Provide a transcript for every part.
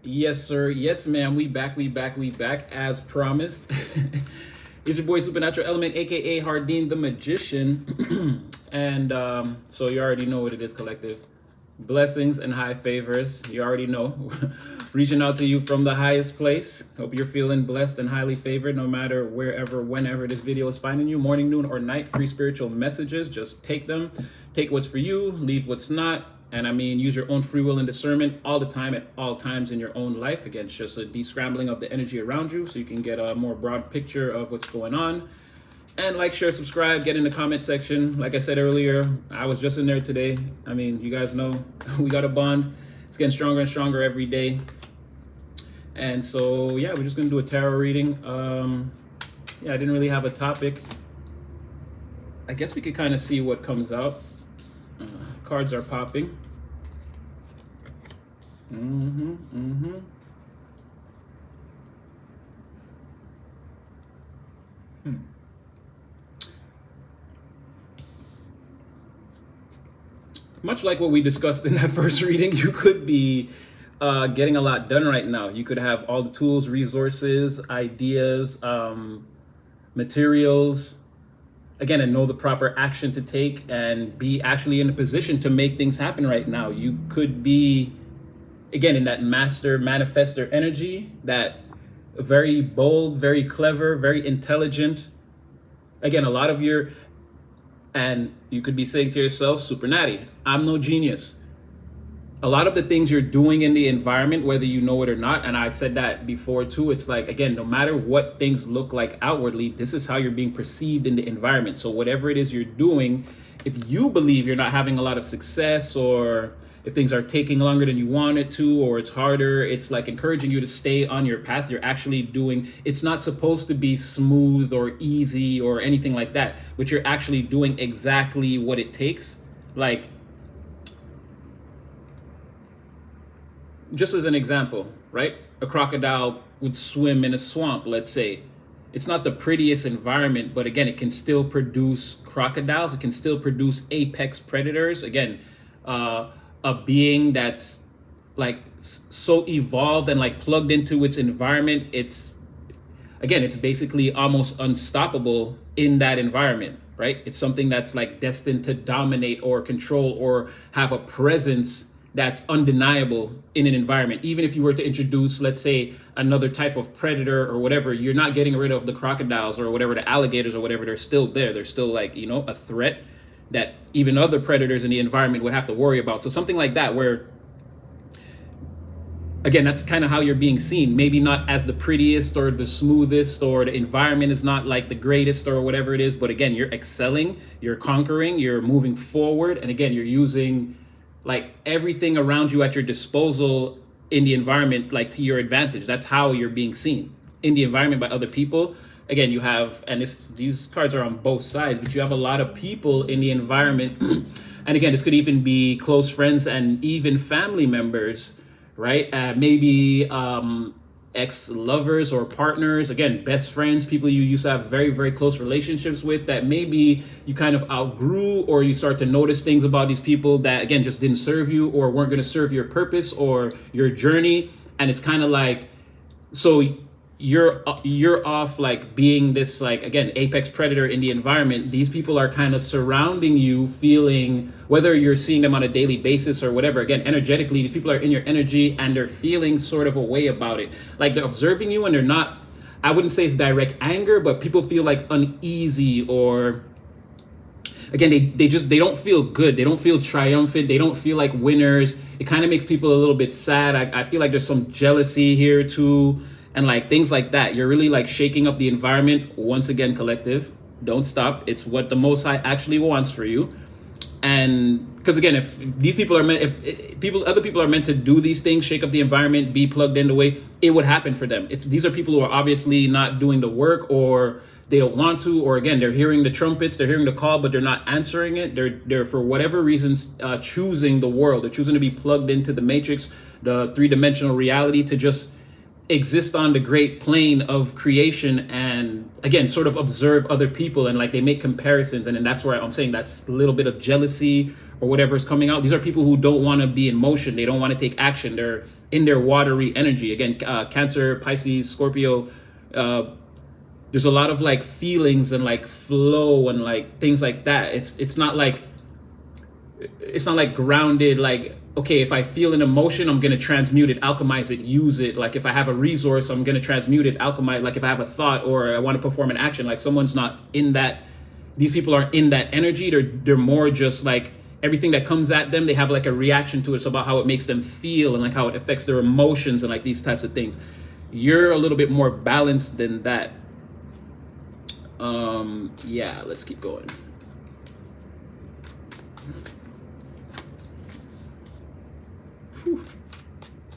Yes, sir. Yes, ma'am. We back as promised. It's your boy Supernatural Element, aka Hardin the Magician. And so you already know what it is, collective. Blessings and high favors. You already know. Reaching out to you from the highest place. Hope you're feeling blessed and highly favored no matter wherever, whenever this video is finding you, morning, noon, or night. Free spiritual messages. Just take them. Take what's for you, leave what's not. And I mean, use your own free will and discernment all the time, at all times in your own life. Again, it's just a descrambling of the energy around you so you can get a more broad picture of what's going on. And like, share, subscribe, get in the comment section. Like I said earlier, I was just in there today. I mean, you guys know we got a bond. It's getting stronger and stronger every day. And so, yeah, we're just going to do a tarot reading. Yeah, I didn't really have a topic. I guess we could kind of see what comes out. Cards are popping. Much like what we discussed in that first reading, you could be getting a lot done right now. You could have all the tools, resources, ideas, materials, again, and know the proper action to take and be actually in a position to make things happen right now. You could be, again, in that master manifester energy, that very bold, very clever, very intelligent. Again, a lot of your, and you could be saying to yourself, super natty, I'm no genius. A lot of the things you're doing in the environment, whether you know it or not, and I said that before too, it's like, again, no matter what things look like outwardly, this is how you're being perceived in the environment. So whatever it is you're doing, if you believe you're not having a lot of success, or if things are taking longer than you want it to, or it's harder, it's like encouraging you to stay on your path. You're actually doing, it's not supposed to be smooth or easy or anything like that, but you're actually doing exactly what it takes. Like, just as an example, right? A crocodile would swim in a swamp, let's say. It's not the prettiest environment, but again, it can still produce crocodiles. It can still produce apex predators. Again, a being that's like so evolved and like plugged into its environment. It's basically almost unstoppable in that environment, right? It's something that's like destined to dominate or control or have a presence that's undeniable in an environment. Even if you were to introduce, let's say, another type of predator or whatever, you're not getting rid of the crocodiles or whatever, the alligators or whatever. They're still there. They're still like, you know, a threat that even other predators in the environment would have to worry about. So something like that, where, again, that's kind of how you're being seen. Maybe not as the prettiest or the smoothest, or the environment is not like the greatest or whatever it is. But again, you're excelling, you're conquering, you're moving forward. And again, you're using like everything around you at your disposal in the environment, like to your advantage. That's how you're being seen in the environment by other people. Again, you have, and these cards are on both sides, but you have a lot of people in the environment. And again, this could even be close friends and even family members, right? Maybe ex-lovers or partners, again, best friends, people you used to have very, very close relationships with, that maybe you kind of outgrew, or you start to notice things about these people that, again, just didn't serve you or weren't going to serve your purpose or your journey. And it's kind of like, so you're off, like being this, like, again, apex predator in the environment. These people are kind of surrounding you, feeling, whether you're seeing them on a daily basis or whatever, again, energetically, these people are in your energy and they're feeling sort of a way about it. Like they're observing you and they're not, I wouldn't say it's direct anger, but people feel like uneasy, or again, they don't feel good. They don't feel triumphant. They don't feel like winners. It kind of makes people a little bit sad. I feel like there's some jealousy here too. And like things like that. You're really like shaking up the environment. Once again, collective, don't stop. It's what the Most High actually wants for you. And because again, if these people are meant, other people are meant to do these things, shake up the environment, be plugged in the way, it would happen for them. These are people who are obviously not doing the work, or they don't want to, or again, they're hearing the trumpets, they're hearing the call, but they're not answering it. They're for whatever reasons choosing the world. They're choosing to be plugged into the matrix, the three-dimensional reality, to just exist on the great plane of creation, and again, sort of observe other people, and like they make comparisons. And then that's where I'm saying that's a little bit of jealousy or whatever is coming out. These are people who don't want to be in motion. They don't want to take action. They're in their watery energy. Again, Cancer, Pisces, Scorpio, there's a lot of like feelings and like flow and like things like that. It's not like grounded, like, okay, if I feel an emotion, I'm going to transmute it, alchemize it, use it. Like if I have a resource, I'm going to transmute it, alchemize. Like if I have a thought or I want to perform an action, like someone's not in that, these people aren't in that energy. They're more just like everything that comes at them, they have like a reaction to it. It's about how it makes them feel and like how it affects their emotions and like these types of things. You're a little bit more balanced than that. Yeah, let's keep going. Whew.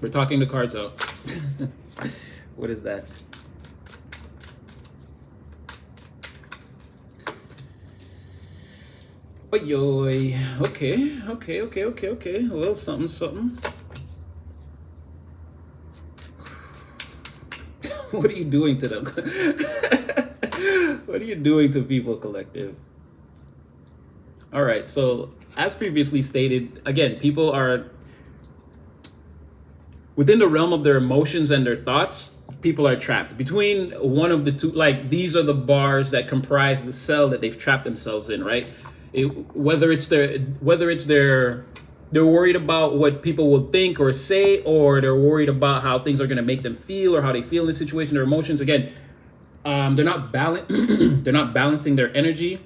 We're talking the cards out. What is that? Oy, okay. A little something. What are you doing to them? What are you doing to people, collective? All right, so as previously stated, again, people are within the realm of their emotions and their thoughts. People are trapped between one of the two. Like these are the bars that comprise the cell that they've trapped themselves in, right? Whether they're worried about what people will think or say, or they're worried about how things are going to make them feel or how they feel in this situation, their emotions. Again, they're not they're not balancing their energy.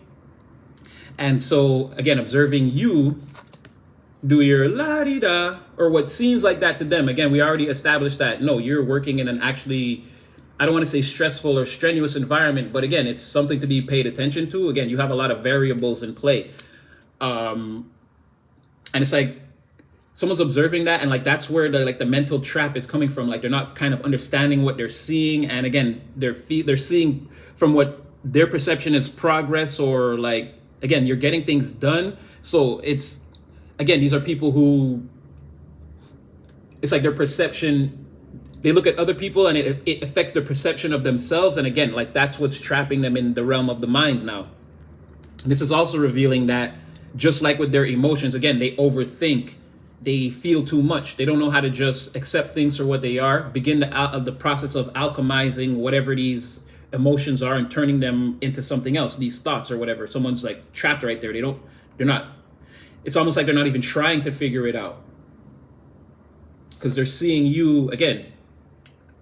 And so again, observing you do your la-di-da, or what seems like that to them. Again, we already established that, no, you're working in an actually, I don't want to say stressful or strenuous environment, but again, it's something to be paid attention to. Again, you have a lot of variables in play. And it's like, someone's observing that, and like that's where the mental trap is coming from. Like they're not kind of understanding what they're seeing, and again, they're seeing from what their perception is progress, or like, again, you're getting things done. So it's, again, these are people who, it's like their perception, they look at other people and it affects their perception of themselves. And again, like that's what's trapping them in the realm of the mind now. And this is also revealing that just like with their emotions, again, they overthink, they feel too much. They don't know how to just accept things for what they are, begin the process of alchemizing whatever these emotions are and turning them into something else, these thoughts or whatever. Someone's like trapped right there. They're not, it's almost like they're not even trying to figure it out, because they're seeing you, again,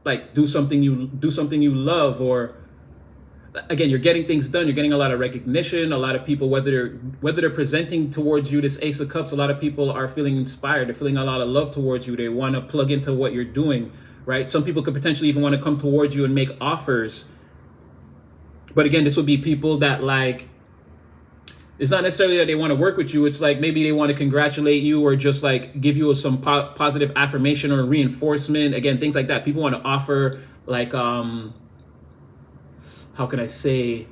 like do something you love, or again, you're getting things done. You're getting a lot of recognition. A lot of people, whether they're presenting towards you this Ace of Cups, a lot of people are feeling inspired. They're feeling a lot of love towards you. They want to plug into what you're doing, right? Some people could potentially even want to come towards you and make offers. But again, this would be people that, like, it's not necessarily that they want to work with you. It's like maybe they want to congratulate you or just like give you some positive affirmation or reinforcement. Again, things like that. People want to offer like, how can I say,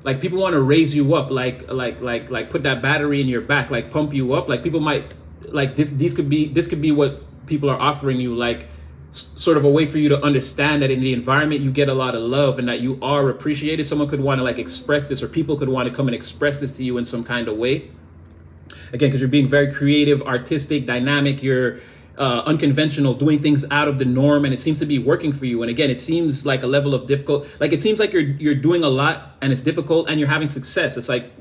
like people want to raise you up, like put that battery in your back, like pump you up. Like people might like this could be what people are offering you, like sort of a way for you to understand that in the environment you get a lot of love and that you are appreciated. Someone could want to like express this, or people could want to come and express this to you in some kind of way. Again, because you're being very creative, artistic, dynamic, you're unconventional, doing things out of the norm, and it seems to be working for you. And again, it seems like a level of difficult, like it seems like you're doing a lot and it's difficult and you're having success. It's like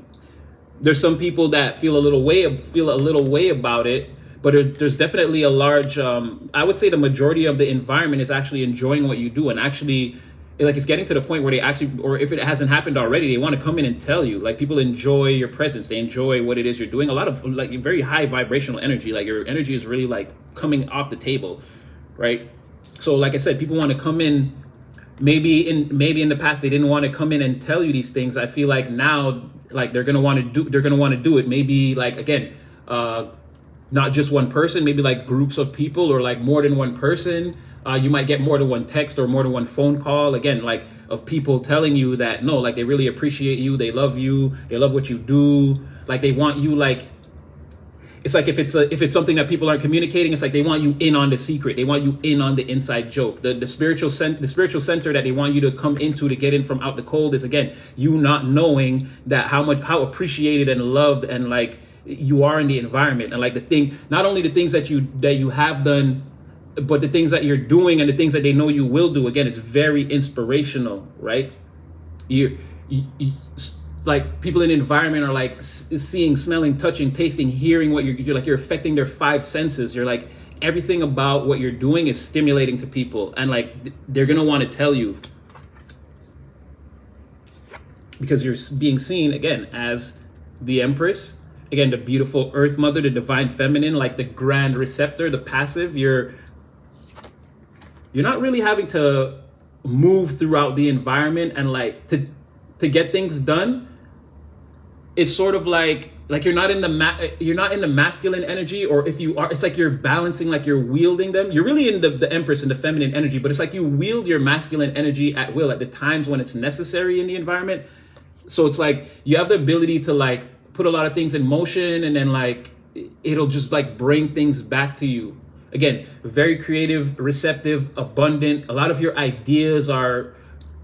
there's some people that feel a little way about it, but there's definitely a large, I would say the majority of the environment is actually enjoying what you do, and actually like it's getting to the point where they actually, or if it hasn't happened already, they want to come in and tell you. Like people enjoy your presence, they enjoy what it is you're doing. A lot of like very high vibrational energy, like your energy is really like coming off the table, right? So like I said, people want to come in. Maybe in the past they didn't want to come in and tell you these things. I feel like now, like they're gonna want to do it. Maybe like, again, not just one person, maybe like groups of people, or like more than one person. You might get more than one text or more than one phone call, again, like of people telling you that, no, like they really appreciate you, they love what you do, like they want you, like it's like if it's something that people aren't communicating, it's like they want you in on the secret, they want you in on the inside joke. The spiritual center that they want you to come into to get in from out the cold is, again, you not knowing that how appreciated and loved and like you are in the environment. And like not only the things that you have done but the things that you're doing and the things that they know you will do, again, it's very inspirational, right? You like people in the environment are like seeing, smelling, touching, tasting, hearing what you're like, you're affecting their five senses. You're like, everything about what you're doing is stimulating to people, and like they're gonna want to tell you, because you're being seen again as the Empress, again the beautiful Earth Mother, the divine feminine, like the grand receptor, the passive. You're not really having to move throughout the environment and like to get things done. It's sort of like you're not in the masculine energy, or if you are, it's like you're balancing, like you're wielding them. You're really in the Empress and the feminine energy, but it's like you wield your masculine energy at will at the times when it's necessary in the environment. So it's like you have the ability to like put a lot of things in motion, and then like it'll just like bring things back to you. Again, very creative, receptive, abundant. A lot of your ideas are,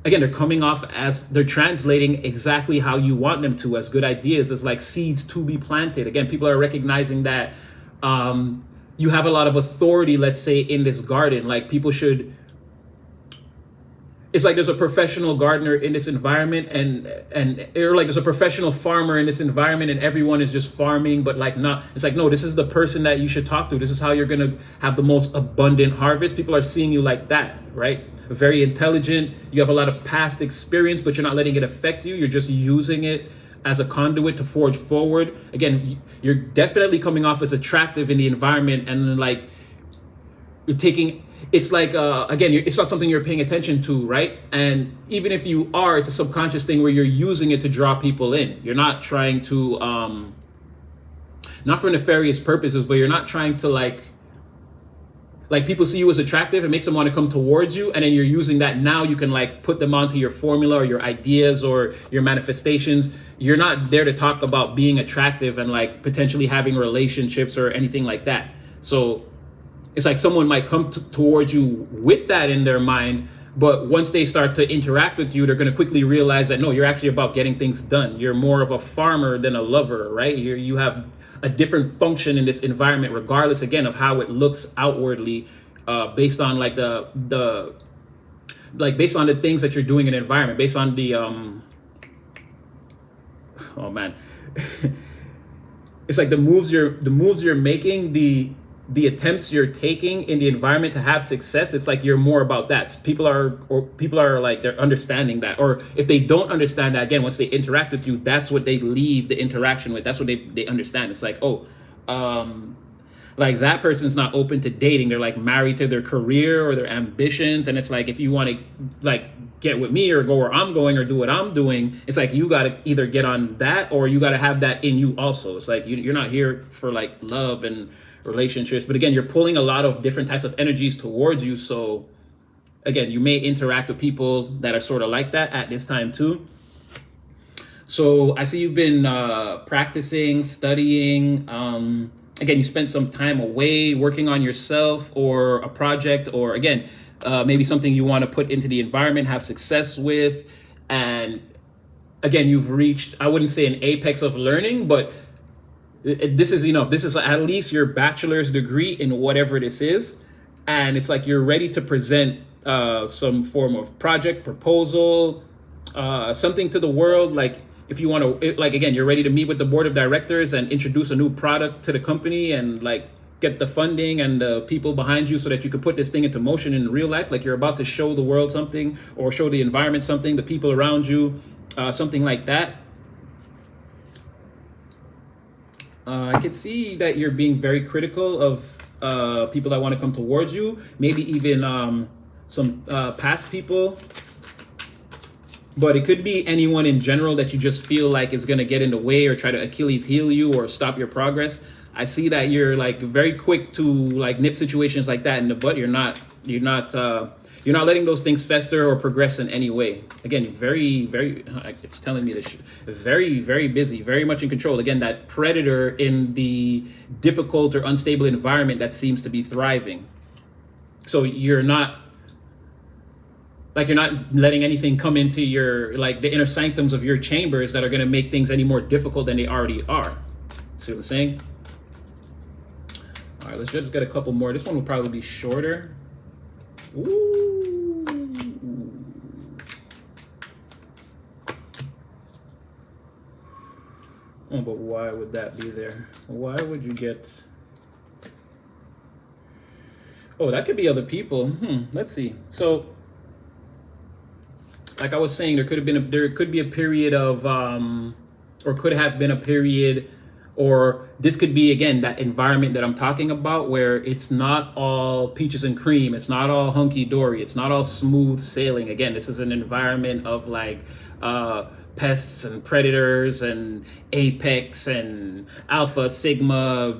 again, they're coming off as they're translating exactly how you want them to, as good ideas, as like seeds to be planted. Again, people are recognizing that you have a lot of authority, let's say, in this garden. Like people should, it's like there's a professional gardener in this environment, and or like there's a professional farmer in this environment, and everyone is just farming, but like not, it's like, no, this is the person that you should talk to. This is how you're gonna have the most abundant harvest. People are seeing you like that, right? Very intelligent. You have a lot of past experience, but you're not letting it affect you. You're just using it as a conduit to forge forward. Again, you're definitely coming off as attractive in the environment, and then like you're taking, it's like, again, it's not something you're paying attention to, right? And even if you are, it's a subconscious thing where you're using it to draw people in. You're not trying to, not for nefarious purposes, but you're not trying to like people see you as attractive, it makes them want to come towards you, and then you're using that. Now you can like put them onto your formula or your ideas or your manifestations. You're not there to talk about being attractive and like potentially having relationships or anything like that. So it's like someone might come towards you with that in their mind, but once they start to interact with you, they're going to quickly realize that no, you're actually about getting things done. You're more of a farmer than a lover, right? You have a different function in this environment, regardless, again, of how it looks outwardly, based on like based on the things that you're doing in the environment, based on the oh man, it's like the moves you're making, the attempts you're taking in the environment to have success. It's like you're more about that. People are like, they're understanding that, or if they don't understand that, again, once they interact with you, that's what they leave the interaction with. That's what they understand. It's like, oh, like that person's not open to dating. They're like married to their career or their ambitions. And it's like, if you want to like get with me or go where I'm going or do what I'm doing, it's like you got to either get on that or you got to have that in you also. It's like you're not here for like love and relationships, but again, you're pulling a lot of different types of energies towards you. So again, you may interact with people that are sort of like that at this time too. So I see you've been practicing, studying. Again, you spent some time away working on yourself or a project, or again, maybe something you want to put into the environment, have success with. And again, you've reached, I wouldn't say an apex of learning, but this is at least your bachelor's degree in whatever this is. And it's like you're ready to present some form of project, proposal, something to the world. Like if you want to, like, again, you're ready to meet with the board of directors and introduce a new product to the company and like get the funding and the people behind you so that you can put this thing into motion in real life. Like you're about to show the world something, or show the environment something, the people around you, something like that. I could see that you're being very critical of people that want to come towards you, maybe even some past people. But it could be anyone in general that you just feel like is going to get in the way or try to Achilles heel you or stop your progress. I see that you're like very quick to like nip situations like that in the butt. You're not letting those things fester or progress in any way. Again, very, very, it's telling me this, very, very busy, very much in control. Again, that predator in the difficult or unstable environment that seems to be thriving. So you're not letting anything come into your, like the inner sanctums of your chambers that are going to make things any more difficult than they already are. See what I'm saying? All right, let's just get a couple more. This one will probably be shorter. Ooh. Oh, but why would that be there? Why would you get... Oh, that could be other people. Let's see. So, like I was saying, there could be a period of, or could have been a period, or this could be, again, that environment that I'm talking about where it's not all peaches and cream. It's not all hunky-dory. It's not all smooth sailing. Again, this is an environment of like pests and predators and apex and alpha, sigma,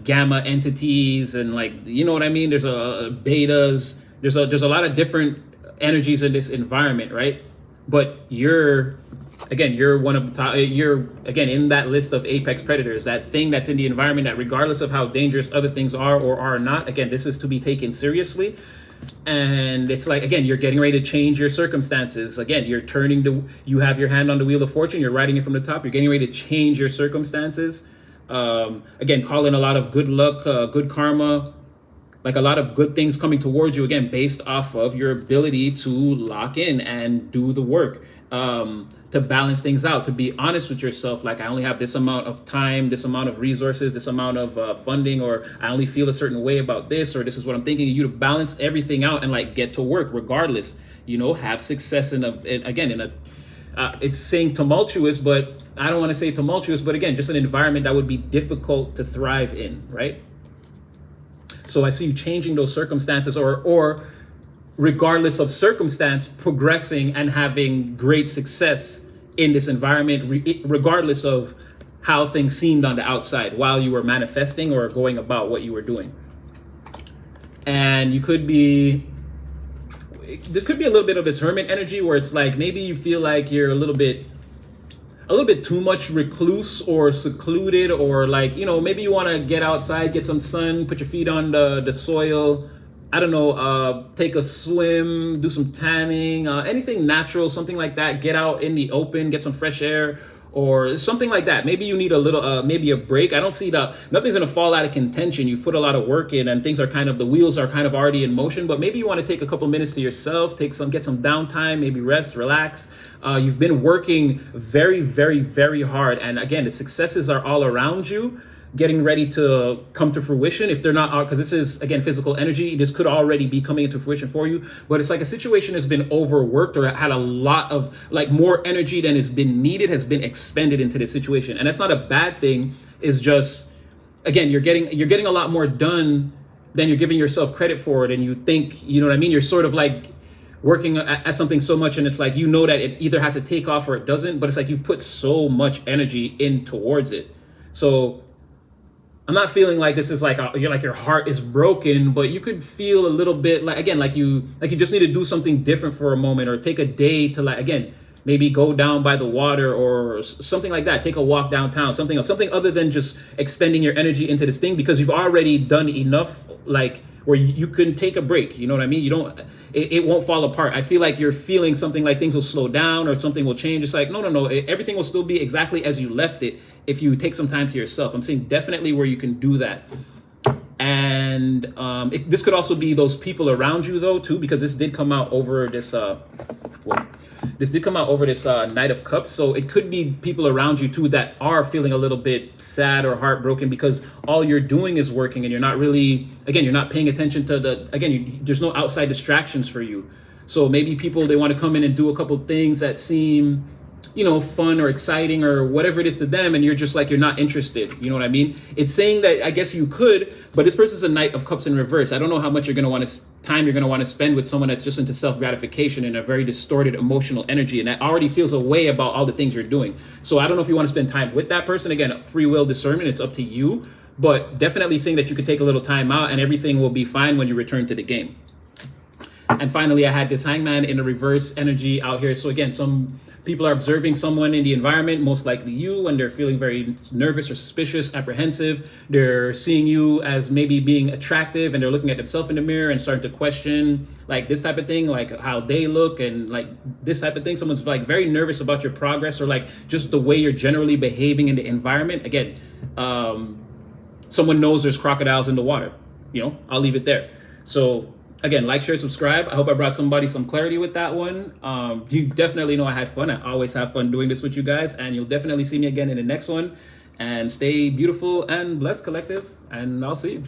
gamma entities, and like, you know what I mean? There's betas. There's a lot of different energies in this environment, right? But you're one of the top. You're again in that list of apex predators, that thing that's in the environment that, regardless of how dangerous other things are or are not, again, this is to be taken seriously. And it's like, again, you're getting ready to change your circumstances. Again, you have your hand on the wheel of fortune. You're riding it from the top. You're getting ready to change your circumstances. Again, call in a lot of good luck, good karma, like a lot of good things coming towards you, again, based off of your ability to lock in and do the work, to balance things out, to be honest with yourself. Like, I only have this amount of time, this amount of resources, this amount of funding, or I only feel a certain way about this, or this is what I'm thinking. You to balance everything out and like get to work regardless, have success it's saying tumultuous, but I don't want to say tumultuous, but again, just an environment that would be difficult to thrive in, right? So I see you changing those circumstances, or regardless of circumstance, progressing and having great success in this environment, regardless of how things seemed on the outside while you were manifesting or going about what you were doing. And there could be a little bit of this hermit energy where it's like, maybe you feel like you're a little bit too much recluse or secluded, or like, maybe you want to get outside, get some sun, put your feet on the soil. I don't know, take a swim, do some tanning, anything natural, something like that. Get out in the open, get some fresh air, or something like that. Maybe you need a little, maybe a break. I don't see nothing's going to fall out of contention. You've put a lot of work in, and things are the wheels are kind of already in motion, but maybe you want to take a couple minutes to yourself, get some downtime, maybe rest, relax. You've been working very, very, very hard. And again, the successes are all around you, getting ready to come to fruition. If they're not, because this is, again, physical energy, this could already be coming into fruition for you, but it's like a situation has been overworked, or had a lot of, like, more energy than has been needed has been expended into this situation. And that's not a bad thing. It's just, again, you're getting a lot more done than you're giving yourself credit for it. And you think, you know what I mean? You're sort of like working at something so much, and it's like, that it either has to take off or it doesn't, but it's like you've put so much energy in towards it. So I'm not feeling like this is like your heart is broken, but you could feel a little bit like you just need to do something different for a moment, or take a day to, like, again, maybe go down by the water or something like that. Take a walk downtown, something else, something other than just expending your energy into this thing, because you've already done enough, like, where you can take a break. You know what I mean? It won't fall apart. I feel like you're feeling something like things will slow down or something will change. It's like, no. Everything will still be exactly as you left it if you take some time to yourself. I'm saying definitely where you can do that. And this could also be those people around you, though, too, because this did come out over this Knight of Cups. So it could be people around you too that are feeling a little bit sad or heartbroken, because all you're doing is working, and you're not really, again, you're not paying attention to there's no outside distractions for you. So maybe people, they want to come in and do a couple things that seem, fun or exciting or whatever it is to them, and you're just like, you're not interested. You know what I mean? It's saying that I guess you could, but this person's a Knight of Cups in reverse. I don't know how much you're going to want to spend with someone that's just into self-gratification and a very distorted emotional energy, and that already feels a way about all the things you're doing. So I don't know if you want to spend time with that person. Again, free will discernment, it's up to you, but definitely saying that you could take a little time out and everything will be fine when you return to the game. And finally, I had this Hangman in a reverse energy out here. So again, some people are observing someone in the environment, most likely you, and they're feeling very nervous or suspicious, apprehensive. They're seeing you as maybe being attractive, and they're looking at themselves in the mirror and starting to question, like, this type of thing, like how they look and like this type of thing. Someone's like very nervous about your progress, or like just the way you're generally behaving in the environment. Again, someone knows there's crocodiles in the water. You know, I'll leave it there. So again, like, share, subscribe. I hope I brought somebody some clarity with that one. You definitely know I had fun. I always have fun doing this with you guys, and you'll definitely see me again in the next one. And stay beautiful and blessed, collective, and I'll see you.